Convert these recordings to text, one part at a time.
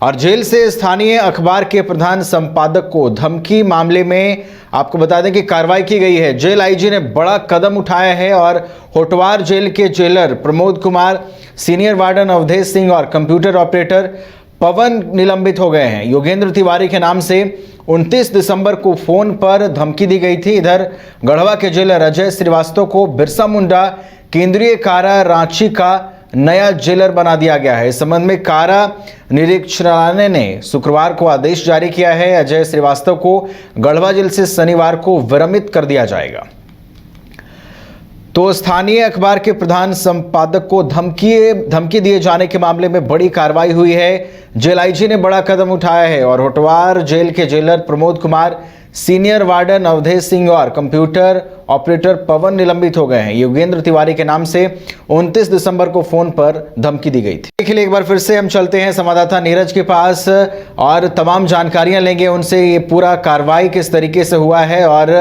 और जेल से स्थानीय अखबार के प्रधान संपादक को धमकी मामले में आपको बता दें कि कार्रवाई की गई है। जेल आईजी ने बड़ा कदम उठाया है और होटवार जेल के jailer Pramod Kumar, senior warden Awadhesh Singh और कंप्यूटर ऑपरेटर पवन निलंबित हो गए हैं। योगेंद्र तिवारी के नाम से 29 दिसंबर को फोन पर धमकी दी गई थी। इधर गढ़वा के जेलर अजय श्रीवास्तव को बिरसा मुंडा केंद्रीय कारा रांची का नया जेलर बना दिया गया है। इस संबंध में कारा निरीक्षणालय ने शुक्रवार को आदेश जारी किया है। अजय श्रीवास्तव को गढ़वा जेल से शनिवार को विरमित कर दिया जाएगा। तो स्थानीय अखबार के प्रधान संपादक को धमकी दिए जाने के मामले में बड़ी कार्रवाई हुई है। जेल आईजी ने बड़ा कदम उठाया है और होटवार जेल के jailer Pramod Kumar, senior warden Awadhesh Singh और कंप्यूटर ऑपरेटर पवन निलंबित हो गए हैं। योगेंद्र तिवारी के नाम से 29 दिसंबर को फोन पर धमकी दी गई थी। देखिए, एक बार फिर से हम चलते हैं संवाददाता नीरज के पास और तमाम जानकारियां लेंगे उनसे। ये पूरा कार्रवाई किस तरीके से हुआ है और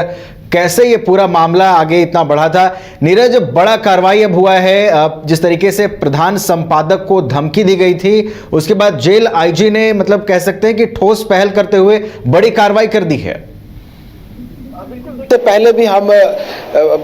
कैसे ये पूरा मामला आगे इतना बढ़ा था। नीरज, बड़ा कार्रवाई अब हुआ है। जिस तरीके से प्रधान संपादक को धमकी दी गई थी, उसके बाद जेल आईजी ने मतलब कह सकते हैं कि ठोस पहल करते हुए बड़ी कार्रवाई कर दी है। तो पहले भी हम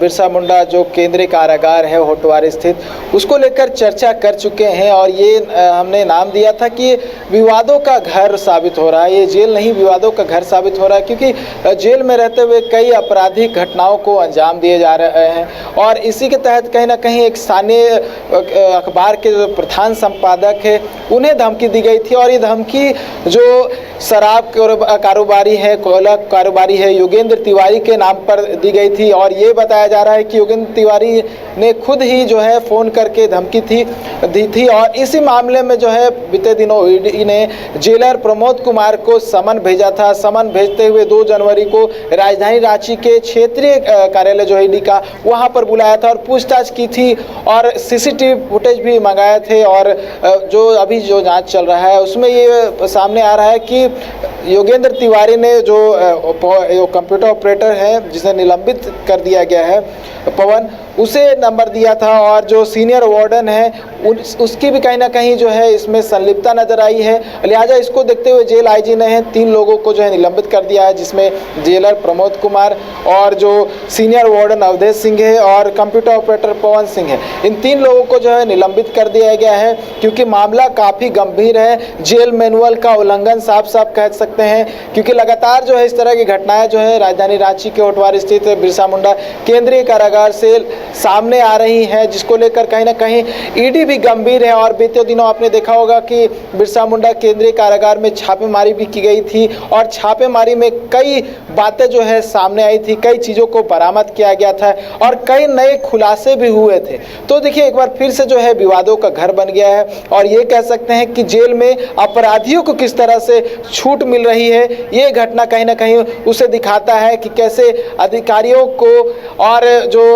बिरसा मुंडा जो केंद्रीय कारागार है होटवार स्थित, उसको लेकर चर्चा कर चुके हैं और ये हमने नाम दिया था कि विवादों का घर साबित हो रहा है। ये जेल नहीं, विवादों का घर साबित हो रहा है, क्योंकि जेल में रहते हुए कई आपराधिक घटनाओं को अंजाम दिए जा रहे हैं और इसी के तहत कहीं ना कहीं एक स्थानीय अखबार के जो प्रधान संपादक है उन्हें धमकी दी गई थी। और ये धमकी जो शराब कारोबारी है, कोयला कारोबारी है, योगेंद्र तिवारी के नाम पर दी गई थी। और ये बताया जा रहा है कि योगेंद्र तिवारी ने खुद ही जो है फोन करके धमकी दी थी। और इसी मामले में जो है बीते दिनों ईडी ने जेलर प्रमोद कुमार को समन भेजा था। समन भेजते हुए 2 जनवरी को राजधानी रांची के क्षेत्रीय कार्यालय जो ईडी का, वहां पर बुलाया था और पूछताछ की थी और सीसीटीवी फुटेज भी मंगाए थे। और जो अभी जो जांच चल रहा है उसमें ये सामने आ रहा है कि योगेंद्र तिवारी ने जो कंप्यूटर ऑपरेटर है जिसे निलंबित कर दिया गया है पवन, उसे नंबर दिया था और जो सीनियर वार्डन है उसकी भी कहीं ना कहीं जो है इसमें संलिप्तता नजर आई है। लिहाजा इसको देखते हुए जेल आईजी ने 3 लोगों को जो है निलंबित कर दिया है, जिसमें जेलर प्रमोद कुमार और जो सीनियर वार्डन अवधेश सिंह है और कंप्यूटर ऑपरेटर पवन सिंह है। इन 3 लोगों को जो है निलंबित कर दिया गया है क्योंकि मामला काफ़ी गंभीर है। जेल मैनुअल का उल्लंघन साफ कह सकते हैं, क्योंकि लगातार जो है इस तरह की घटनाएं जो है राजधानी रांची के होटवार स्थित बिरसा मुंडा केंद्रीय कारागार से सामने आ रही हैं, जिसको लेकर कहीं ना कहीं ईडी भी गंभीर है। और बीते दिनों आपने देखा होगा कि बिरसा मुंडा केंद्रीय कारागार में छापेमारी भी की गई थी और छापेमारी में कई बातें जो है सामने आई थी, कई चीज़ों को बरामद किया गया था और कई नए खुलासे भी हुए थे। तो देखिए, एक बार फिर से जो है विवादों का घर बन गया है और ये कह सकते हैं कि जेल में अपराधियों को किस तरह से छूट मिल रही है, ये घटना कहीं ना कहीं उसे दिखाता है कि कैसे अधिकारियों को और जो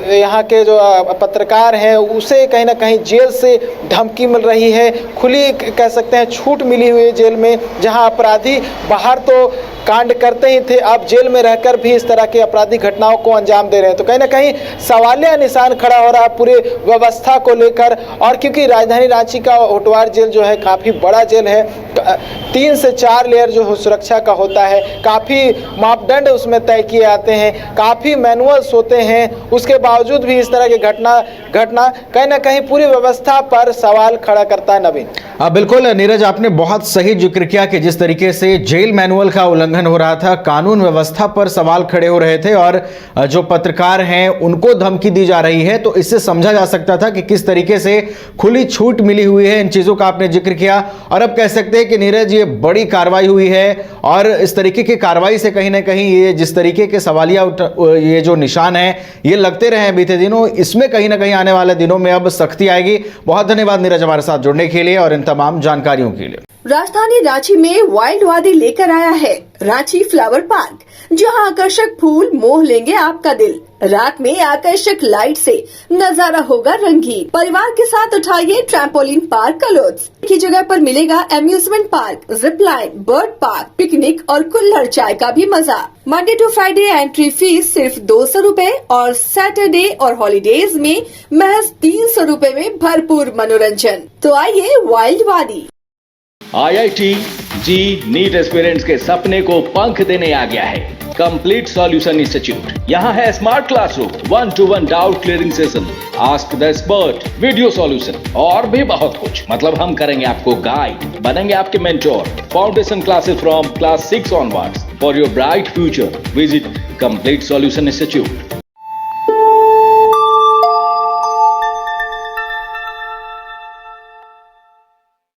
यहाँ के जो पत्रकार हैं उसे कहीं ना कहीं जेल से धमकी मिल रही है, खुली कह सकते हैं छूट मिली हुई है जेल में। जहाँ अपराधी बाहर तो कांड करते ही थे, अब जेल में रहकर भी इस तरह की आपराधिक घटनाओं को अंजाम दे रहे हैं। तो कहीं ना कहीं सवालिया निशान खड़ा हो रहा है पूरे व्यवस्था को लेकर। और क्योंकि राजधानी रांची का होटवार जेल जो है काफ़ी बड़ा जेल है, 3 से 4 लेयर जो सुरक्षा का होता है, काफ़ी मापदंड उसमें तय किए जाते हैं, काफ़ी मैनुअल्स होते हैं, उसके बावजूद भी इस तरह की घटना कहीं ना कहीं पूरी व्यवस्था पर सवाल खड़ा करता है। नवीन, बिल्कुल नीरज, आपने बहुत सही जिक्र किया कि जिस तरीके से जेल मैनुअल का उल्लंघन हो रहा था, कानून व्यवस्था पर सवाल खड़े हो रहे थे और जो पत्रकार हैं उनको धमकी दी जा रही है, तो इससे समझा जा सकता था कि किस तरीके से खुली छूट मिली हुई है। इन चीजों का आपने जिक्र किया और अब कह सकते हैं कि नीरज ये बड़ी कार्रवाई हुई है और इस तरीके की कार्रवाई से कहीं ना कहीं ये जिस तरीके के सवालिया ये जो निशान है ये लगते रहे बीते दिनों, इसमें कहीं ना कहीं आने वाले दिनों में अब सख्ती आएगी। बहुत धन्यवाद नीरज हमारे साथ जुड़ने के लिए और इन तमाम जानकारियों के लिए। राजधानी रांची में वाइल्ड वादी लेकर आया है रांची फ्लावर पार्क, जहां आकर्षक फूल मोह लेंगे आपका दिल। रात में आकर्षक लाइट से नजारा होगा रंगीन। परिवार के साथ उठाइए ट्रैम्पोलिन पार्क का लुत्फ। की जगह पर मिलेगा amusement park, zip line, bird park, picnic और कुल्हड़ चाय का भी मजा। Monday to Friday entry fee सिर्फ 200 रूपए और सैटरडे और हॉलीडेज में महज 300 रूपए में भरपूर मनोरंजन। तो आइए वाइल्ड वादी। IIT जी नीट एस्पिरेंट्स के सपने को पंख देने आ गया है कंप्लीट सॉल्यूशन इंस्टीट्यूट। यहाँ है smart classroom, 1-to-1 doubt clearing session, ask the expert, video solution और भी बहुत कुछ। मतलब हम करेंगे आपको गाइड, बनेंगे आपके mentor. Foundation classes from class 6 onwards for your bright future. Visit complete solution institute.